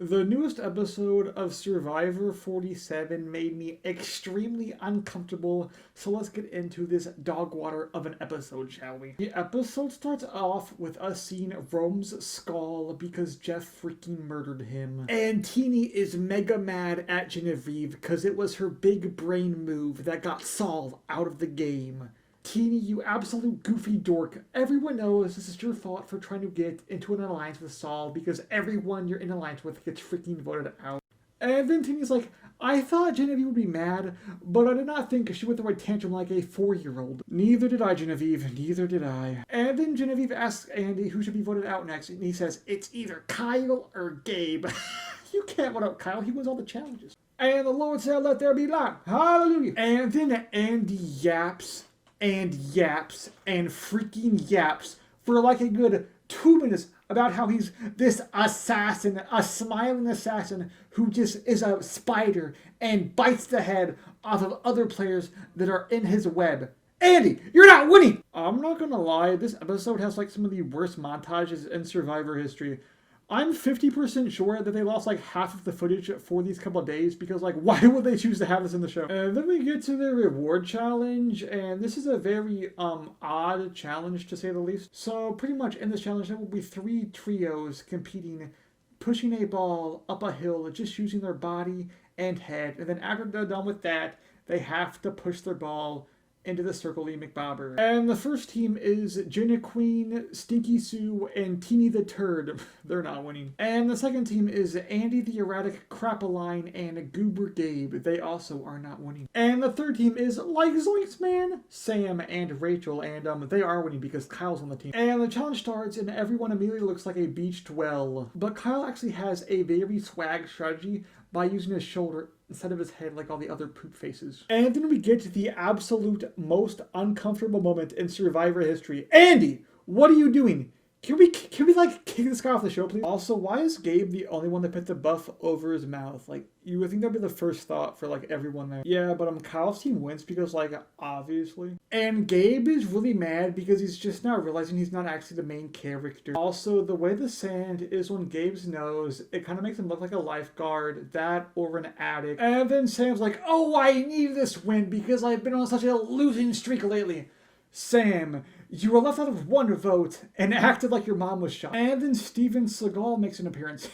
The newest episode of Survivor 47 made me extremely uncomfortable, so let's get into this dog water of an episode, shall we? The episode starts off with us seeing Rome's skull because Jeff freaking murdered him. And Teeny is mega mad at Genevieve because it was her big brain move that got Saul out of the game. Teeny, you absolute goofy dork. Everyone knows this is your fault for trying to get into an alliance with Saul because everyone you're in alliance with gets freaking voted out. And then Teeny's like, I thought Genevieve would be mad, but I did not think she would throw a tantrum like a 4-year-old. Neither did I, Genevieve. Neither did I. And then Genevieve asks Andy who should be voted out next, and he says, it's either Kyle or Gabe. You can't vote out Kyle. He wins all the challenges. And the Lord said, let there be light. Hallelujah. And then Andy yaps and yaps and freaking yaps for like a good 2 minutes about how he's this assassin, a smiling assassin who just is a spider and bites the head off of other players that are in his web. Andy, you're not winning! I'm not gonna lie, this episode has like some of the worst montages in Survivor history. I'm 50% sure that they lost like half of the footage for these couple of days because like why would they choose to have this in the show? And then we get to the reward challenge, and this is a very odd challenge to say the least. So pretty much in this challenge there will be 3 trios competing, pushing a ball up a hill just using their body and head, and then after they're done with that they have to push their ball into the Circle Lee McBobber. And the first team is Jenna Queen, Stinky Sue, and Teeny the Turd. They're not winning. And the second team is Andy the Erratic, Crapaline, and Goober Gabe. They also are not winning. And the third team is Like Zoinks Man, Sam, and Rachel, and they are winning because Kyle's on the team. And the challenge starts and everyone immediately looks like a beached well. But Kyle actually has a very swag strategy by using his shoulder instead of his head like all the other poop faces. And then we get to the absolute most uncomfortable moment in Survivor history. Andy, what are you doing? Can we like kick this guy off the show, please? Also, why is Gabe the only one that put the buff over his mouth? Like, you would think that'd be the first thought for like everyone there. Yeah, but Kyle's team wins because like, obviously. And Gabe is really mad because he's just now realizing he's not actually the main character. Also, the way the sand is on Gabe's nose, it kind of makes him look like a lifeguard, that or an addict. And then Sam's like, oh, I need this win because I've been on such a losing streak lately. Sam, you were left out of 1 vote and acted like your mom was shot. And then Steven Seagal makes an appearance.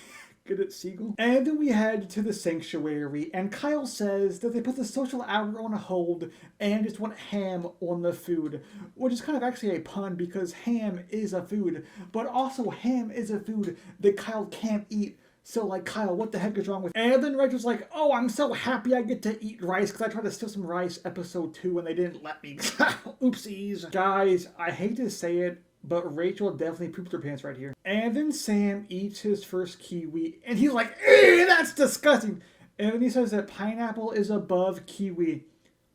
Good at Seagal. And then we head to the sanctuary, and Kyle says that they put the social hour on hold and just want ham on the food, which is kind of actually a pun because ham is a food, but also ham is a food that Kyle can't eat. So, like, Kyle, what the heck is wrong with... And then Rachel's like, oh, I'm so happy I get to eat rice because I tried to steal some rice episode 2 and they didn't let me. Oopsies. Guys, I hate to say it, but Rachel definitely pooped her pants right here. And then Sam eats his first kiwi and he's like, ew, that's disgusting. And then he says that pineapple is above kiwi.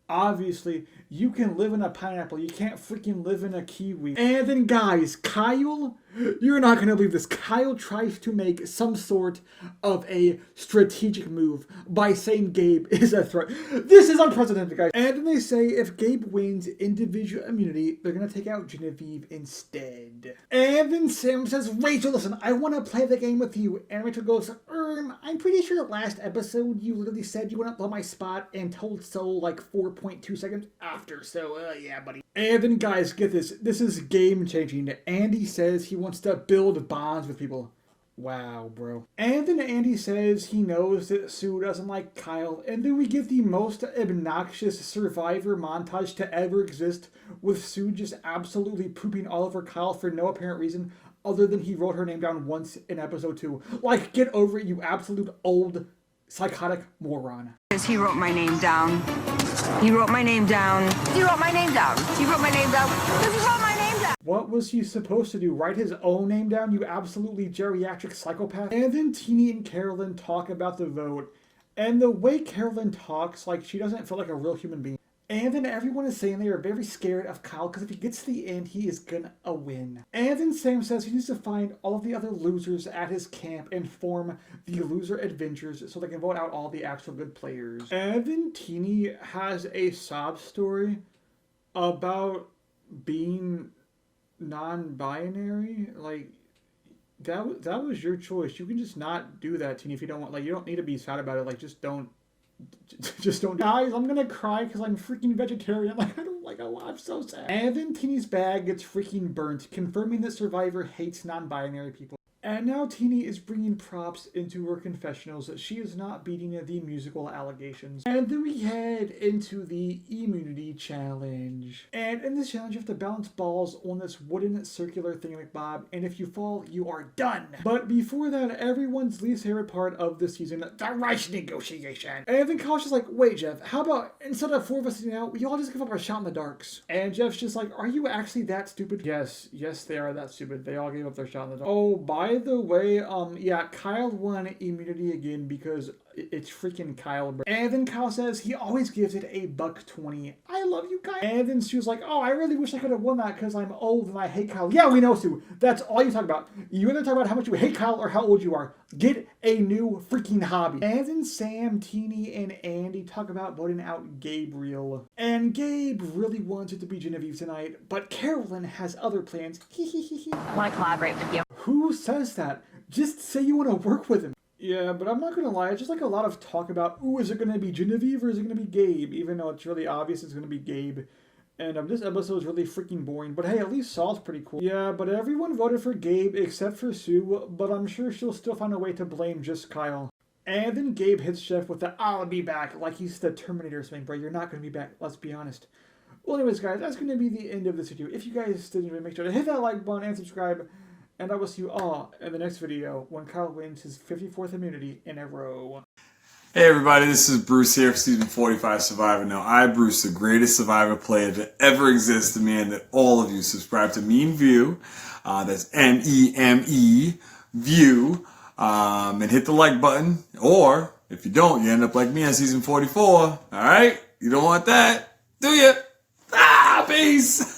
Obviously, you can live in a pineapple. You can't freaking live in a kiwi. And then, guys, Kyle, you're not going to believe this. Kyle tries to make some sort of a strategic move by saying Gabe is a threat. This is unprecedented, guys. And then they say if Gabe wins individual immunity, they're going to take out Genevieve instead. And then Sam says, Rachel, listen, I want to play the game with you. And Rachel goes, I'm pretty sure last episode you literally said you wouldn't blow my spot and told Soul like 4.2 seconds after. So, yeah, buddy. And then, guys, get this. This is game-changing. Andy says he wants to build bonds with people. Wow, bro. And then Andy says he knows that Sue doesn't like Kyle. And then we get the most obnoxious Survivor montage to ever exist, with Sue just absolutely pooping all over Kyle for no apparent reason other than he wrote her name down once in episode 2. Like, get over it, you absolute old psychotic moron. He wrote my name down. He wrote my name down. He wrote my name down. He wrote my name down. Because he wrote my name down. What was he supposed to do? Write his own name down, you absolutely geriatric psychopath? And then Teeny and Carolyn talk about the vote. And the way Carolyn talks, like, she doesn't feel like a real human being. And then everyone is saying they are very scared of Kyle because if he gets to the end, he is gonna win. And then Sam says he needs to find all of the other losers at his camp and form the Loser Adventures so they can vote out all the actual good players. And then Teeny has a sob story about being non-binary. Like, That was your choice. You can just not do that, Teeny, if you don't want. Like, you don't need to be sad about it. Like, just don't. Just don't. Guys, I'm gonna cry because I'm freaking vegetarian. Like, I don't like a lot. I'm so sad. And then Teeny's bag gets freaking burnt, confirming that Survivor hates non-binary people. And now Teeny is bringing props into her confessionals that she is not beating the musical allegations. And then we head into the immunity challenge. And in this challenge, you have to bounce balls on this wooden circular thingamabob, and if you fall, you are done. But before that, everyone's least favorite part of the season, the rice negotiation. And then Kyle's just like, wait, Jeff, how about instead of 4 of us sitting out, we all just give up our shot in the darks? And Jeff's just like, are you actually that stupid? Yes, they are that stupid. They all gave up their shot in the dark. Oh, by the way, yeah, Kyle won immunity again because it's freaking Kyle. And then Kyle says he always gives it a $1.20. I love you, Kyle. And then Sue's like, oh, I really wish I could have won that because I'm old and I hate Kyle. Yeah, we know, Sue. That's all you talk about. You either talk about how much you hate Kyle or how old you are. Get a new freaking hobby. And then Sam, Teeny, and Andy talk about voting out Gabriel. And Gabe really wants it to be Genevieve tonight, but Carolyn has other plans. I want to collaborate with you. Who says that? Just say you want to work with him. Yeah, but I'm not gonna lie, it's just like a lot of talk about, ooh, is it gonna be Genevieve or is it gonna be Gabe? Even though it's really obvious it's gonna be Gabe. And this episode is really freaking boring, but hey, at least Saul's pretty cool. Yeah, but everyone voted for Gabe except for Sue, but I'm sure she'll still find a way to blame just Kyle. And then Gabe hits Jeff with the, I'll be back, like he's the Terminator or something, bro. You're not gonna be back, let's be honest. Well, anyways, guys, that's gonna be the end of this video. If you guys did enjoy, make sure to hit that like button and subscribe. And I will see you all in the next video when Kyle wins his 54th immunity in a row. Hey everybody, this is Bruce here for Season 45 Survivor. Now, I, Bruce, the greatest Survivor player to ever exist, demand that all of you subscribe to Meme View. That's M-E-M-E, View, and hit the like button. Or, if you don't, you end up like me on Season 44. Alright? You don't want that, do you? Peace!